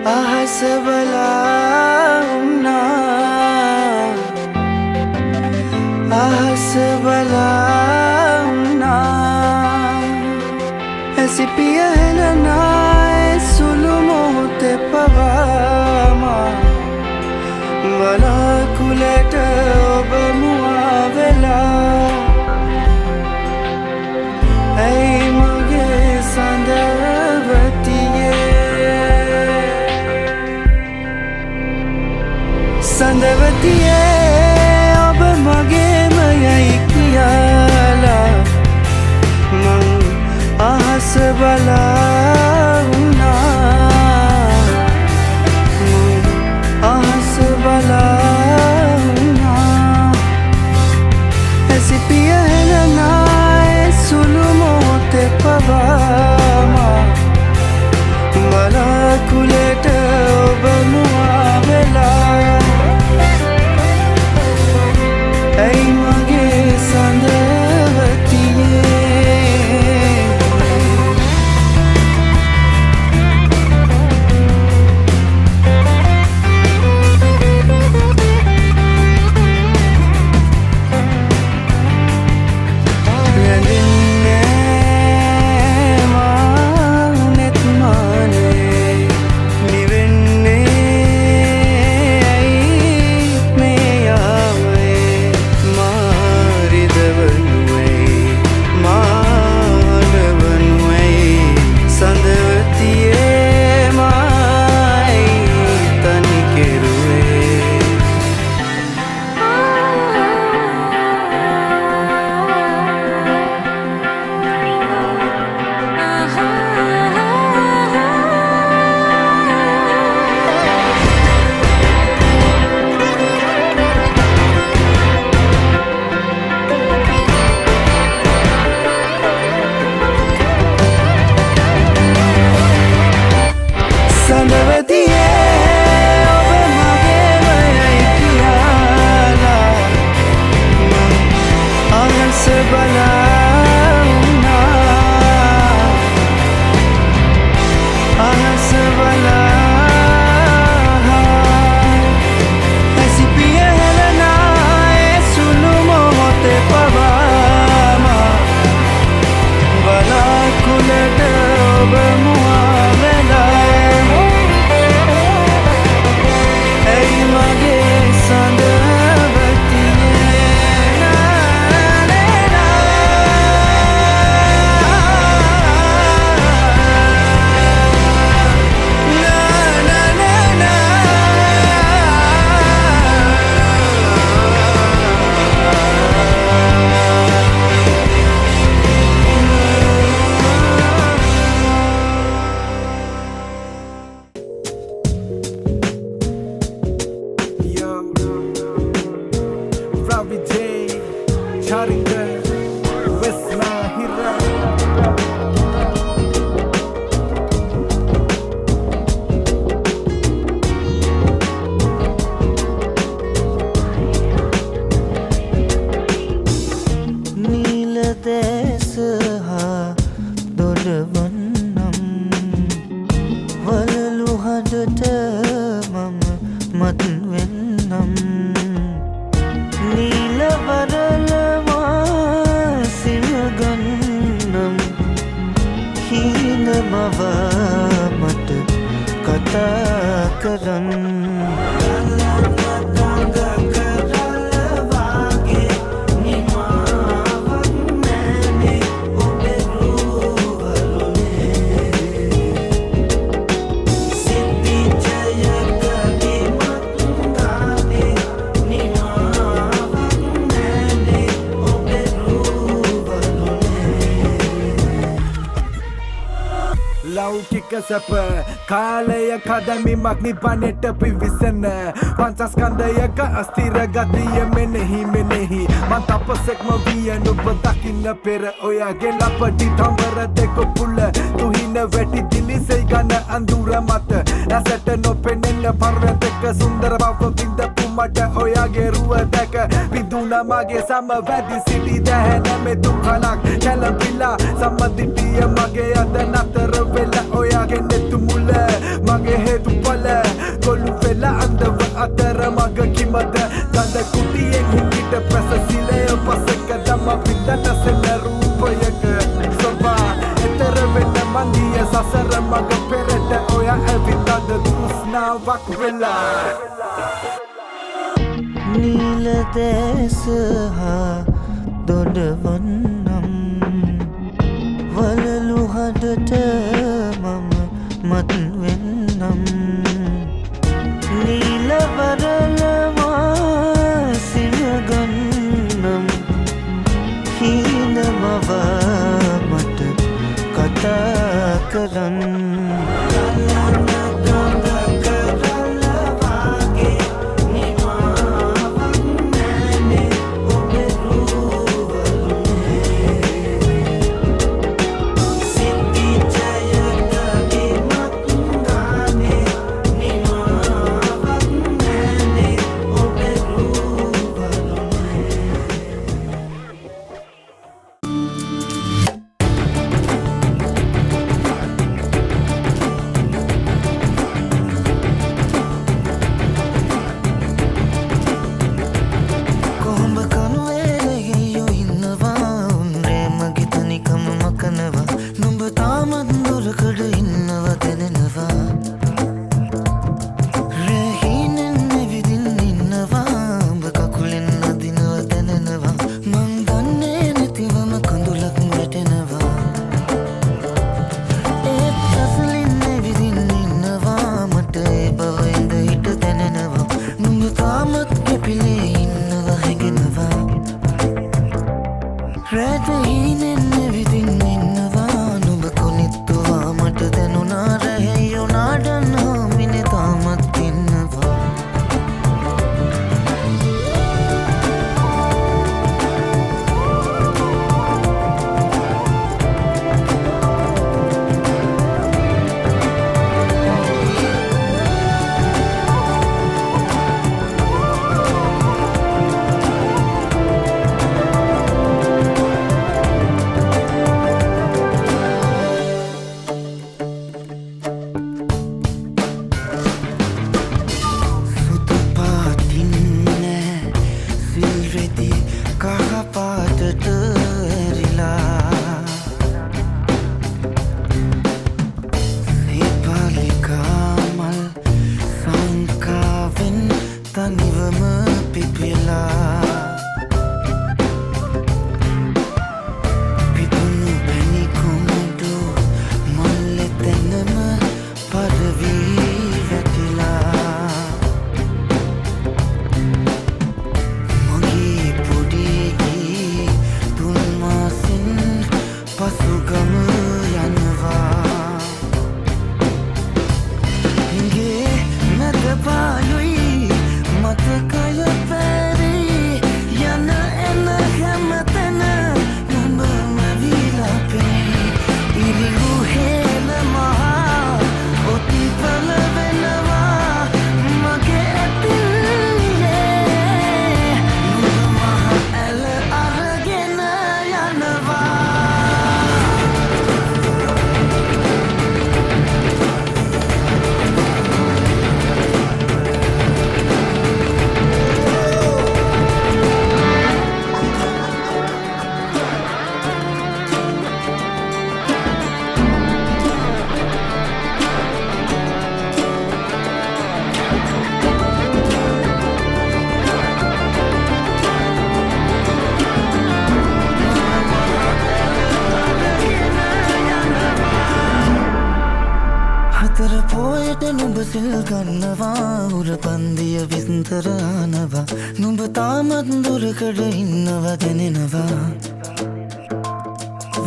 ahas balauna ahas balauna ऐसी पिया है ना सुलुमोते पवामा वला कुलेट ob muavela ay mage sandavatiye sandavatiye ob mage mayai kiyala man ahas balauna ahas balauna ऐसी पिया है ना सुलुमोते पवामा वला कुलेट ob muavela ay mage sandavatiye sandavatiye ob mage mayai kiyala ahas balauna ahas balauna ऐसी पिया है ना सुलुमोते पवामा वला कुलेट ob muavela ay mage sandavatiye na na na na na na Yo, Ravi J, Charinga, Vesna Hira. नील देश हा दोलवन्नम वललु हदट मम मत වෙන්නම් नील වරලවා සිමගන්නම් හීන මවා මට කතා කරන්න ලෞකික සැප කාලය කදමිමක් නිබනට පිවිසන පංචස්කන්ධයක අස්තිර ගතිය මෙනෙහි මෙනෙහි මන් තපසෙක්ම විය නුඹ දකින්න පෙර ඔයාගේ ලපටි තඹර දෙක පුල තුහින වැටි දිලිසෙයි ගන අඳුර මත ඇසට නොපෙනෙන පර්වතක සුන්දර බව බින්දපු මට ඔයාගේ රුව දැක බිඳුන මගේ සම වැඩි සිටි දැහැන මෙ දුකලක් කැළඹිලා සම්මදිටිය මගේ අද නතර වෙලා ඔයාගේ නෙතු මුල මගේ හේතු පල ඇවිත් අද තෘෂ්ණාවක් වෙලා නීල දැස හා දොඩවන්නම් වලලු හඬට මම මත් වෙන්නම් නීල වරලවා සිනගන්නම් හීන මවා මට කතා කරන්න සිල් ගන්නවා උර පන්දිය විස්තර ආනවා නුඹ තාමත් දුරකඩ ඉන්නවා දැනෙනවා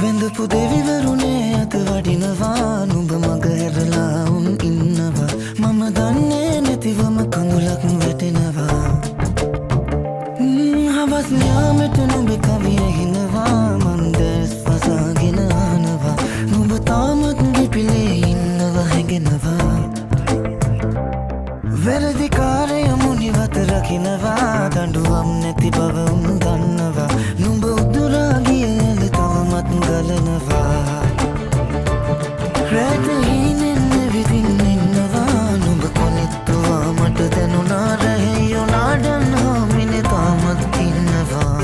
වෙන්දපු දෙවිවරුනේ අත වඩිනවා නුඹ මග හැරලා උන් ඉන්නවා මම දන්නේ නැතිවම කඳුලක් වැටෙනවා හවස් යාමට නුඹ කවිය හිනවා මන් දැස් පසාගෙන ආනවා නුඹ තාමත් ගිපිලේ ඉන්නවා හැගෙනවා වැරදිකාරය මුනිවත රකිනවා දඬුවම් නැති බව උන් දන්නවා නුඹ උදුරා ගිය ඇල තවමත් ගලනවා රැට හීනෙන් ඇවිදින් ඉන්නවා නුඹ කොනෙත්තුවා මට දැනුනා රැහැයෝ නාඩන් හාමිනේ තාමත් ඉන්නවා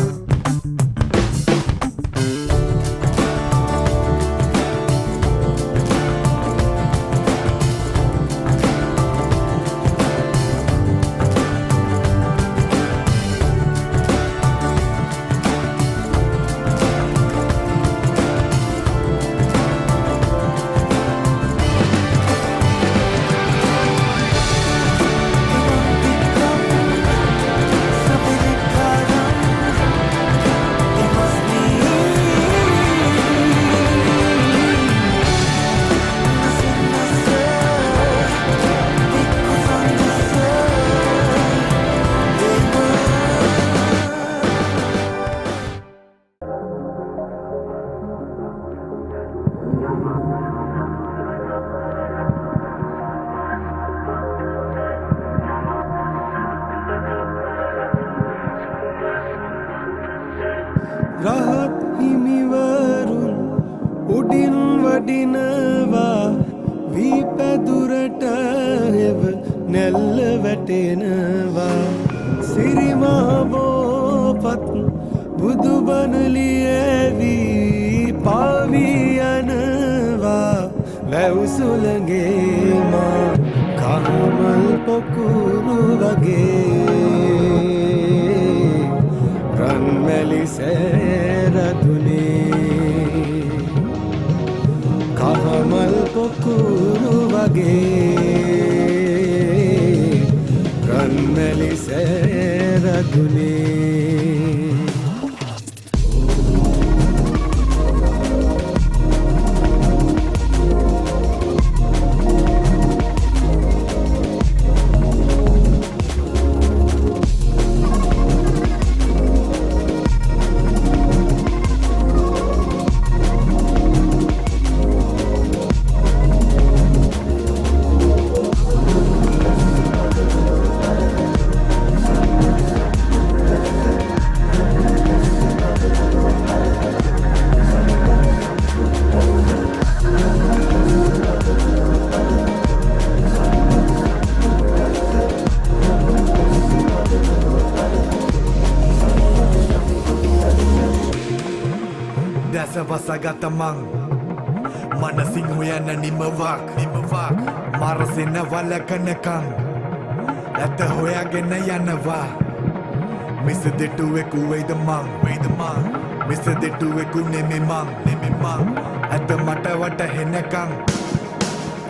වඩිනවා වීපැදුරට හෙව නැල්ල වැටෙනවා සිරිමහබෝපත් බුදුබණලියවී පාවී යනවා වැව්සුලගේ මා කහමල් පොකුරු වගේ රන්මැලි සෑරදුනේ කහමල් පොකුරු වගේ රන්මැලි සෑරදුනේ Dasabasagata mang Manasing huyana nimavak Marasena wala kanakang Ata hoyagena yanava Mr. Detu eku way the mang Mr. Detu eku neme mang Ata mata wata henakang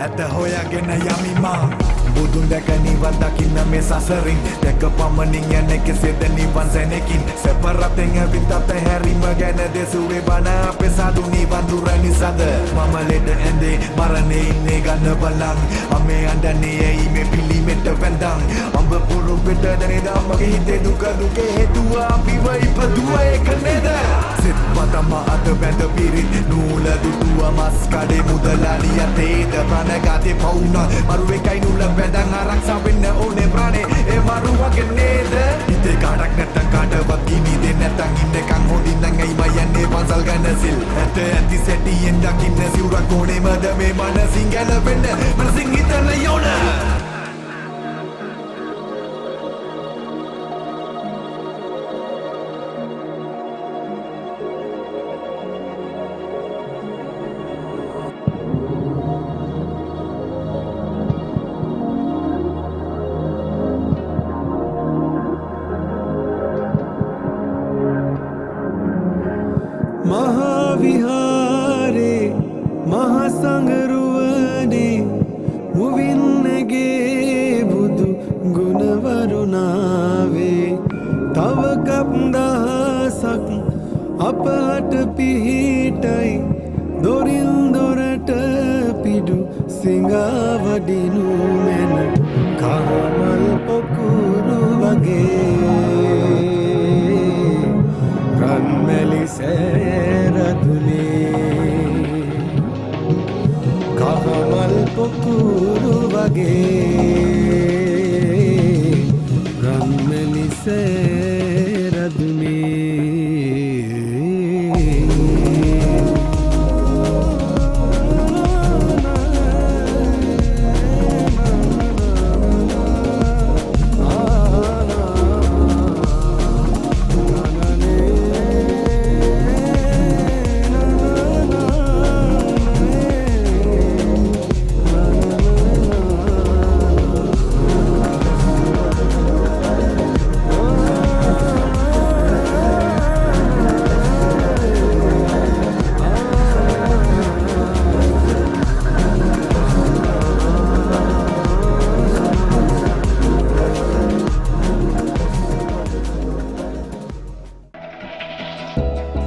Ata hoyagena yami mang Budun daka nivan dakinna me sasaring Daka pamaning yane keseda nivan senekin Separat tenga bintata herima gana desuwe bana ape sadu nivan durani sada Mama leda ende marane inne gana balang Ame anda ne ime pili meta vendang Amba puru beda dane damage hite duka duke hetua apiwa ipadua ekaneda Sit patama ata benda pirit Nula dutua mas kade mudalali ateda Pranagate pauna maruwe kai nula Bedang araksa wenna one prane e maruwage neda ite kadak netta kadaවත් gini de නැතන් ඉන්නකන් හොඳින් නම් ඇයි මයන්නේ පන්සල් ගන්නසිල් ඇත ඇති සැටියෙන් දකින්න සිවුරක් ඕනේමද මේ මනසින් ගැලපෙන්න මනසින් හිතන්න යෝන महाविहारे महासंगरुवने मुविन्नगे बुदु गुणवरुणावे तव कप्दहसक अपहट पिहिटයි දොරින් දොරට පිඩු සිඟාවඩිනු මෙන කහමල් පොකුරු වගේ රන්මැලි සෑරදුනේ කහමල් පොකුරු වගේ රන්මැලි සෑරදුනේ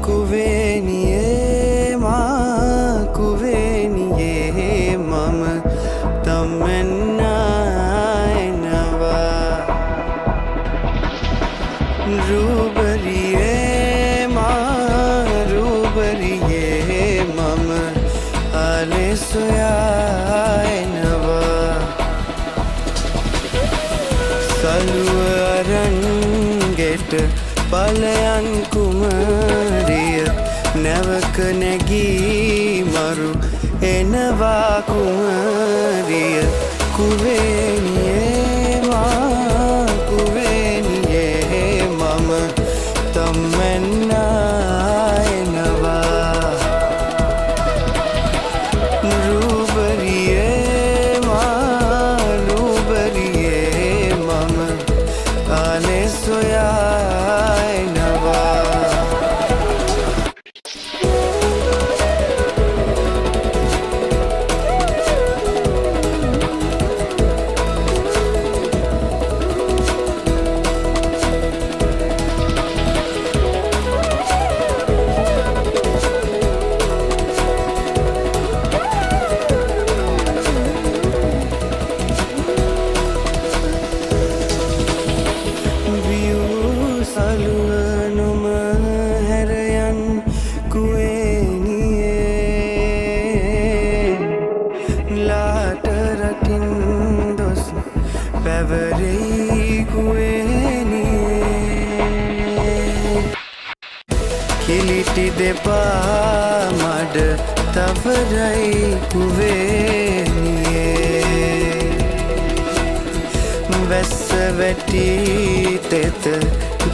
कुवेनिये माँ कुवेनिये मम तमन्नाएनवा रूबरिये माँ रूबरिये मम आले सोयाएनवा सलुव अरंगेट पलयन कुमारिय නැවක නැගී මරු එනවා කුමරිය කුවේනියේ මා කුවේනියේ මම තම්මෙන්නා එනවා රූබරියේ මා රූබරියේ මම කාලේ සොයා එනවා සලුවනුම හැරයන් කුවේනියේ ලාට රටින් දොස් පැවරෙයි කුවේනියේ කිලිටි දෙපා මඩ තවරයි කුවේනියේ වැස්ස වැටි තෙත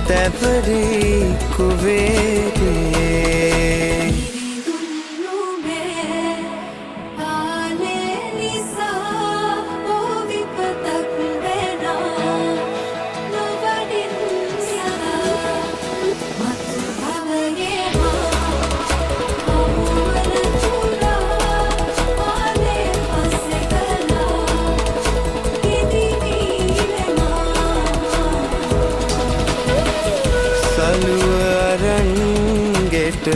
තැවරී කුවේනියේ සලුවරන්ගෙට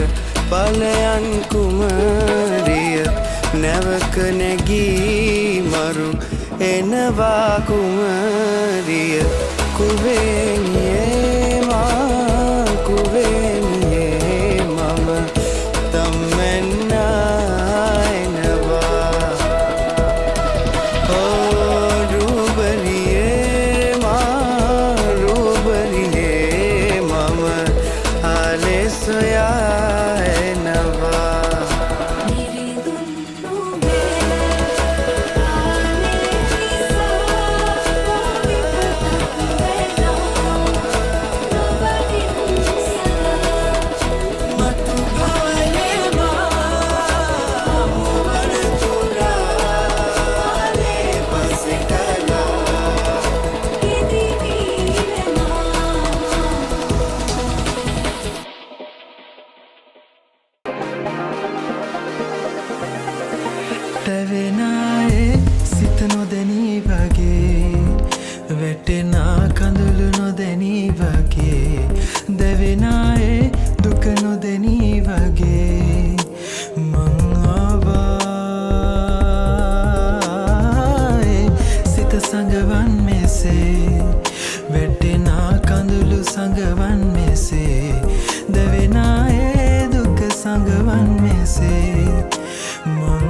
පලයන් කුමරිය නැවක නැගී මරු එනවා කුමරිය කුවේනියේ මා කුවේනියේ මම තම්මෙන්නා එනවා රූබරියේ මා රූබරියේ මම ආලේ සොයා එනවා තැවෙනායේ සිත නොදැනී වගේ වැටෙනා කඳුළු නොදැනී වගේ දැවෙනායේ දුක නොදැනී වගේ මං ආවායේ සිත සඟවන් මෙසේ වැටෙනා කඳුළු සඟවන් මෙසේ දැවෙනායේ දුක සඟවන් මෙසේ මං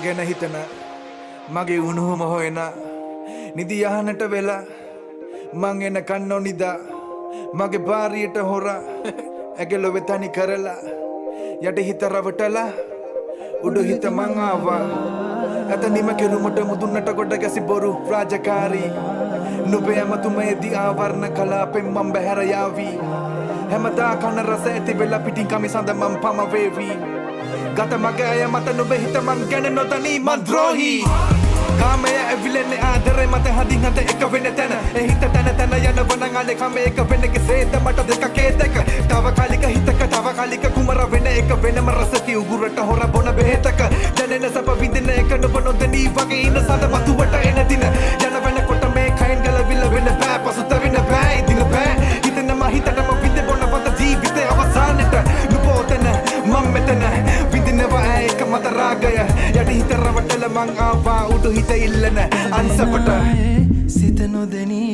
ගැන හිතන මගේ උණුහුම හොයන නිදි යහනට වෙලා මං එන කන්නෝ නිදා මගේ භාරියට හොරා ඇගලො වෙතනි කරලා යට හිත රවටලා උඩු හිත මං ආවා ඇතනිම කෙරුමට මුදුන්නට ගොඩ ගැසි බොරු රාජකාරී නුබේ ඇමතුමේදී ආවරණ කලාපෙන් මං බැහැර යාවී හැමදා කන රස ඇති වෙලා පිටින් කමි සඳ මං පම වේවී ගත මගේ අය මත නුබේ හිත මං ගැන නොදනී මං ද්‍රෝහී කාමය ඇවිලෙන්නේ ආදරේ මත හදින් හද එක වෙන තැන එහිත තැන තැන යනවනං අනේ කම එක වෙන කෙසේද මට දෙකක් ඒ දෙක තව කාලික හිතක තව කාලික කුමර වෙන එක වෙනම රසති උගුරට හොර බොන බෙහෙතක දැනෙන සප විඳින එක නුඹ නොදනී වගේ ඉන්න සඳ වතුවට එන දින යන වෙනකොට මේ කයින් ගලවිල වෙන බෑ පසුත වෙන බෑ ඉදින බෑ හිතනම හිතටම මං ආවා උඩු හිත ඉල්ලන අන්සපට සිත නොදෙනී